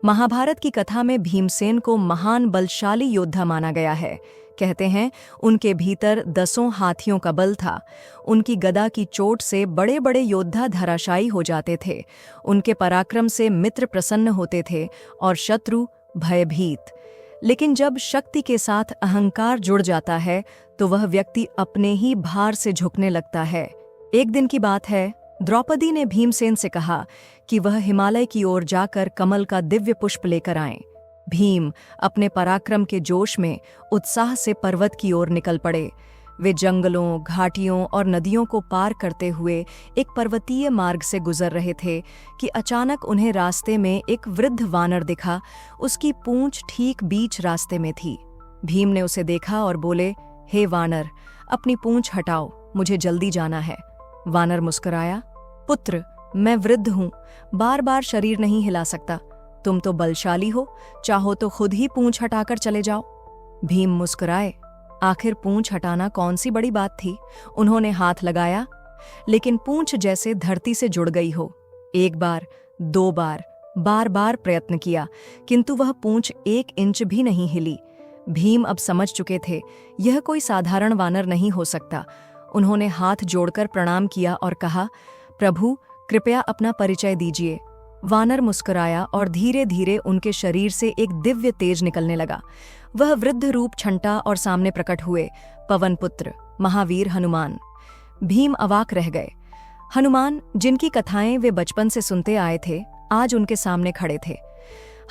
महाभारत की कथा में भीमसेन को महान बलशाली योद्धा माना गया है। कहते हैं उनके भीतर 10 हाथियों का बल था। उनकी गदा की चोट से बड़े बड़े योद्धा धराशायी हो जाते थे। उनके पराक्रम से मित्र प्रसन्न होते थे और शत्रु भयभीत। लेकिन जब शक्ति के साथ अहंकार जुड़ जाता है तो वह व्यक्ति अपने ही भार से झुकने लगता है। एक दिन की बात है, द्रौपदी ने भीमसेन से कहा कि वह हिमालय की ओर जाकर कमल का दिव्य पुष्प लेकर आएं। भीम अपने पराक्रम के जोश में उत्साह से पर्वत की ओर निकल पड़े। वे जंगलों, घाटियों और नदियों को पार करते हुए एक पर्वतीय मार्ग से गुजर रहे थे कि अचानक उन्हें रास्ते में एक वृद्ध वानर दिखा। उसकी पूंछ ठीक बीच रास्ते में थी। भीम ने उसे देखा और बोले, हे वानर, अपनी पूंछ हटाओ, मुझे जल्दी जाना है। वानर मुस्कुराया, पुत्र, मैं वृद्ध हूं, बार बार शरीर नहीं हिला सकता। तुम तो बलशाली हो, चाहो तो खुद ही पूंछ हटाकर चले जाओ। भीम मुस्कुराए। आखिर पूंछ हटाना कौन सी बड़ी बात थी। उन्होंने हाथ लगाया, लेकिन पूंछ जैसे धरती से जुड़ गई हो। एक बार, 2 बार, बार बार प्रयत्न किया, किंतु वह पूंछ 1 इंच भी नहीं हिली। भीम अब समझ चुके थे यह कोई साधारण वानर नहीं हो सकता। उन्होंने हाथ जोड़कर प्रणाम किया और कहा, प्रभु, कृपया अपना परिचय दीजिए। वानर मुस्कुराया और धीरे धीरे उनके शरीर से एक दिव्य तेज निकलने लगा। वह वृद्ध रूप छंटा और सामने प्रकट हुए, पवन पुत्र, महावीर हनुमान। भीम अवाक रह गए। हनुमान, जिनकी कथाएं वे बचपन से सुनते आए थे, आज उनके सामने खड़े थे।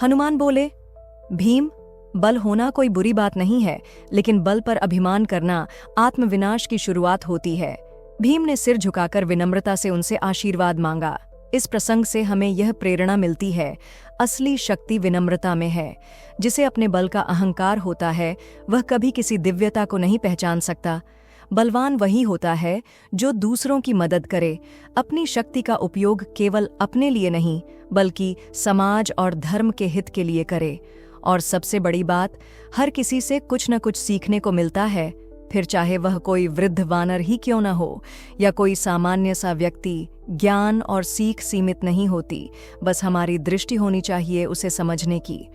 हनुमान बोले, भीम, बल होना कोई बुरी बात नहीं है, लेकिन बल पर अभिमान करना आत्मविनाश की शुरुआत होती है। भीम ने सिर झुकाकर विनम्रता से उनसे आशीर्वाद मांगा। इस प्रसंग से हमें यह प्रेरणा मिलती है, असली शक्ति विनम्रता में है। जिसे अपने बल का अहंकार होता है, वह कभी किसी दिव्यता को नहीं पहचान सकता। बलवान वही होता है जो दूसरों की मदद करे, अपनी शक्ति का उपयोग केवल अपने लिए नहीं, बल्कि समाज और धर्म के हित के लिए करे। और सबसे बड़ी बात, हर किसी से कुछ न कुछ सीखने को मिलता है, फिर चाहे वह कोई वृद्ध वानर ही क्यों न हो या कोई सामान्य सा व्यक्ति। ज्ञान और सीख सीमित नहीं होती, बस हमारी दृष्टि होनी चाहिए उसे समझने की।